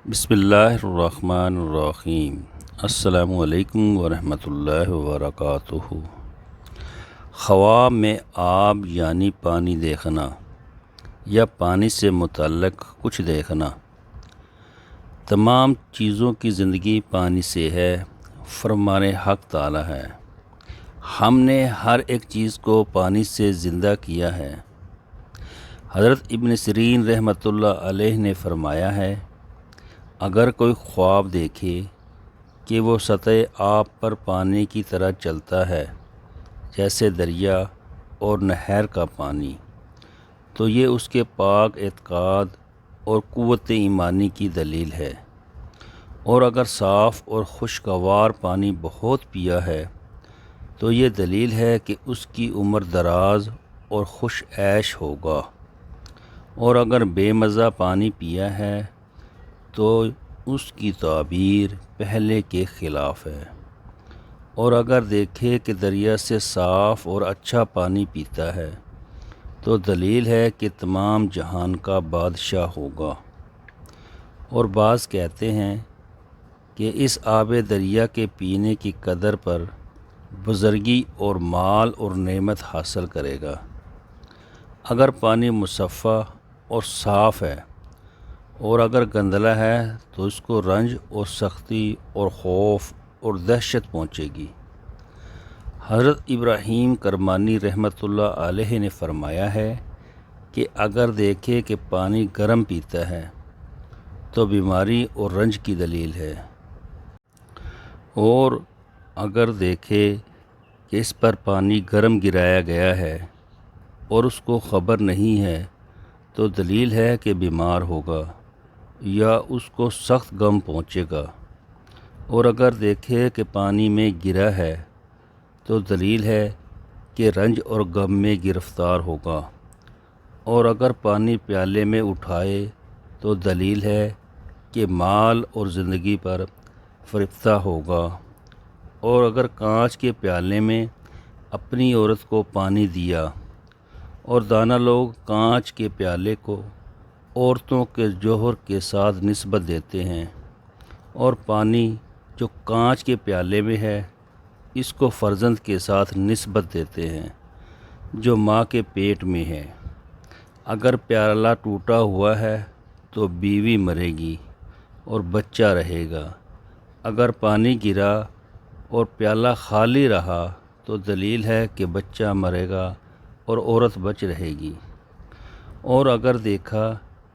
بسم اللہ الرحمن الرحیم۔ السلام علیکم ورحمۃ اللہ وبرکاتہ۔ خواب میں آب یعنی پانی دیکھنا یا پانی سے متعلق کچھ دیکھنا۔ تمام چیزوں کی زندگی پانی سے ہے، فرمان حق تعالی ہے۔ ہم نے ہر ایک چیز کو پانی سے زندہ کیا ہے۔ حضرت ابن سیرین رحمۃ اللہ علیہ نے فرمایا ہے، اگر کوئی خواب دیکھے کہ وہ سطح آب پر پانی کی طرح چلتا ہے جیسے دریا اور نہر کا پانی، تو یہ اس کے پاک اعتقاد اور قوت ایمانی کی دلیل ہے۔ اور اگر صاف اور خوشگوار پانی بہت پیا ہے تو یہ دلیل ہے کہ اس کی عمر دراز اور خوش عیش ہوگا۔ اور اگر بے مزہ پانی پیا ہے تو اس کی تعبیر پہلے کے خلاف ہے۔ اور اگر دیکھے کہ دریا سے صاف اور اچھا پانی پیتا ہے تو دلیل ہے کہ تمام جہان کا بادشاہ ہوگا۔ اور بعض کہتے ہیں کہ اس آب دریا کے پینے کی قدر پر بزرگی اور مال اور نعمت حاصل کرے گا۔ اگر پانی مصفا اور صاف ہے اور اگر گندلا ہے تو اس کو رنج اور سختی اور خوف اور دہشت پہنچے گی۔ حضرت ابراہیم کرمانی رحمۃ اللہ علیہ نے فرمایا ہے کہ اگر دیکھے کہ پانی گرم پیتا ہے تو بیماری اور رنج کی دلیل ہے، اور اگر دیکھے کہ اس پر پانی گرم گرایا گیا ہے اور اس کو خبر نہیں ہے تو دلیل ہے کہ بیمار ہوگا یا اس کو سخت غم پہنچے گا۔ اور اگر دیکھے کہ پانی میں گرا ہے تو دلیل ہے کہ رنج اور غم میں گرفتار ہوگا۔ اور اگر پانی پیالے میں اٹھائے تو دلیل ہے کہ مال اور زندگی پر فریفتہ ہوگا۔ اور اگر کانچ کے پیالے میں اپنی عورت کو پانی دیا، اور دانہ لوگ کانچ کے پیالے کو عورتوں کے جوہر کے ساتھ نسبت دیتے ہیں، اور پانی جو کانچ کے پیالے میں ہے اس کو فرزند کے ساتھ نسبت دیتے ہیں جو ماں کے پیٹ میں ہے۔ اگر پیالہ ٹوٹا ہوا ہے تو بیوی مرے گی اور بچہ رہے گا۔ اگر پانی گرا اور پیالہ خالی رہا تو دلیل ہے کہ بچہ مرے گا اور عورت بچ رہے گی۔ اور اگر دیکھا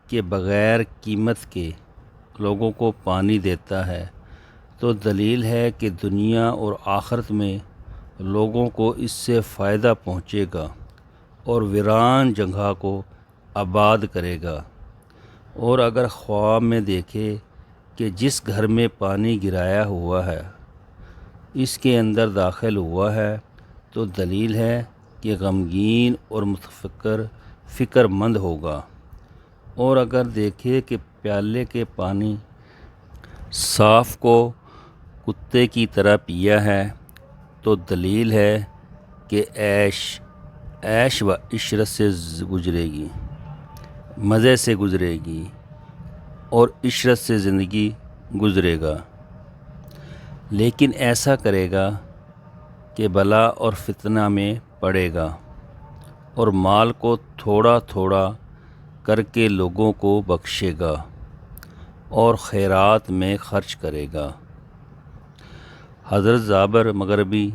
کہ بغیر قیمت کے لوگوں کو پانی دیتا ہے تو دلیل ہے کہ دنیا اور آخرت میں لوگوں کو اس سے فائدہ پہنچے گا اور ویران جگہ کو آباد کرے گا۔ اور اگر خواب میں دیکھے کہ جس گھر میں پانی گرایا ہوا ہے اس کے اندر داخل ہوا ہے تو دلیل ہے کہ غمگین اور فکر مند ہوگا۔ اور اگر دیکھے کہ پیالے کے پانی صاف کو کتے کی طرح پیا ہے تو دلیل ہے کہ عیش و عشرت سے گزرے گی، مزے سے گزرے گی اور عشرت سے زندگی گزرے گا۔ لیکن ایسا کرے گا کہ بلا اور فتنہ میں پڑے گا اور مال کو تھوڑا تھوڑا کر کے لوگوں کو بخشے گا اور خیرات میں خرچ کرے گا۔ حضرت جابر مغربی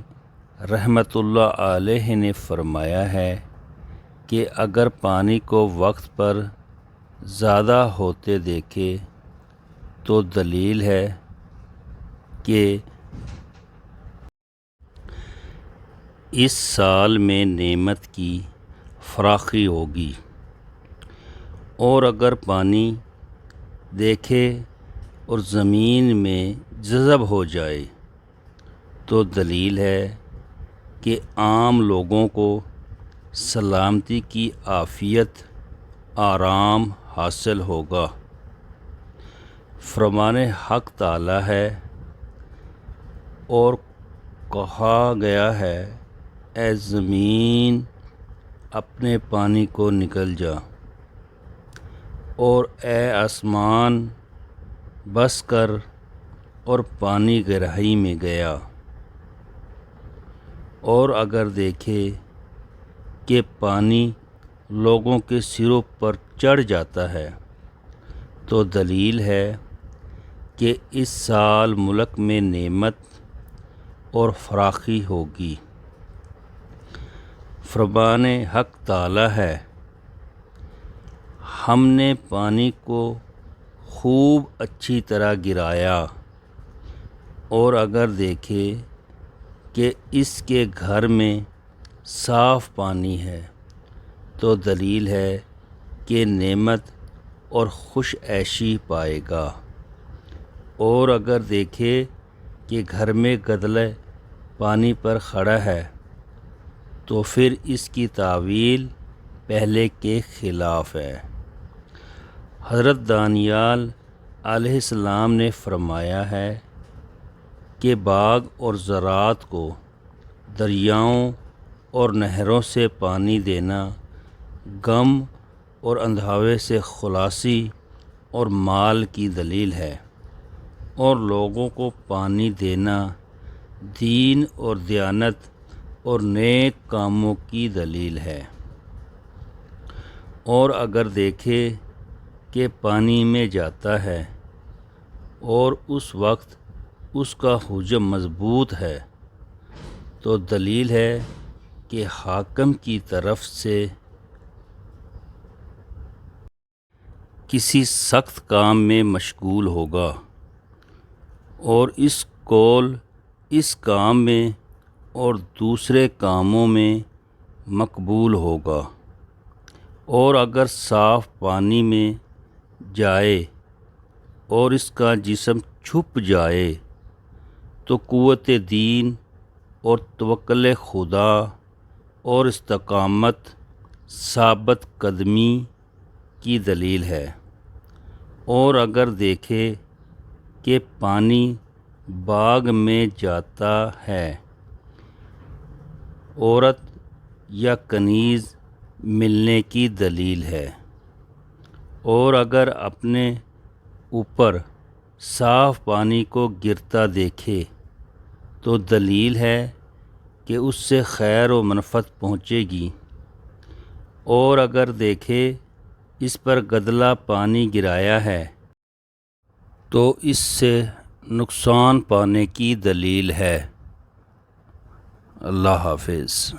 رحمۃ اللہ علیہ نے فرمایا ہے کہ اگر پانی کو وقت پر زیادہ ہوتے دیکھے تو دلیل ہے کہ اس سال میں نعمت کی فراخی ہوگی۔ اور اگر پانی دیکھے اور زمین میں جذب ہو جائے تو دلیل ہے کہ عام لوگوں کو سلامتی کی عافیت، آرام حاصل ہوگا۔ فرمان حق تعالی ہے اور کہا گیا ہے، اے زمین اپنے پانی کو نکل جا، اور اے آسمان بس کر اور پانی گہرائی میں گیا، اور اگر دیکھے کہ پانی لوگوں کے سروں پر چڑھ جاتا ہے تو دلیل ہے کہ اس سال ملک میں نعمت اور فراخی ہوگی۔ فرمان حق تعالی ہے، ہم نے پانی کو خوب اچھی طرح گرایا، اور اگر دیکھے کہ اس کے گھر میں صاف پانی ہے تو دلیل ہے کہ نعمت اور خوش عیشی پائے گا، اور اگر دیکھے کہ گھر میں گدلہ پانی پر کھڑا ہے تو پھر اس کی تعویل پہلے کے خلاف ہے۔ حضرت دانیال علیہ السلام نے فرمایا ہے کہ باغ اور زراعت کو دریاؤں اور نہروں سے پانی دینا غم اور اندھاوے سے خلاصی اور مال کی دلیل ہے، اور لوگوں کو پانی دینا دین اور دیانت اور نیک کاموں کی دلیل ہے۔ اور اگر دیکھے کہ پانی میں جاتا ہے اور اس وقت اس کا حجم مضبوط ہے تو دلیل ہے کہ حاکم کی طرف سے کسی سخت کام میں مشغول ہوگا، اور اس کام میں اور دوسرے کاموں میں مقبول ہوگا، اور اگر صاف پانی میں جائے اور اس کا جسم چھپ جائے تو قوت دین اور توکل خدا اور استقامت ثابت قدمی کی دلیل ہے، اور اگر دیکھے کہ پانی باغ میں جاتا ہے، عورت یا کنیز ملنے کی دلیل ہے، اور اگر اپنے اوپر صاف پانی کو گرتا دیکھے تو دلیل ہے کہ اس سے خیر و منفعت پہنچے گی، اور اگر دیکھے اس پر گدلا پانی گرایا ہے تو اس سے نقصان پانے کی دلیل ہے۔ اللہ حافظ۔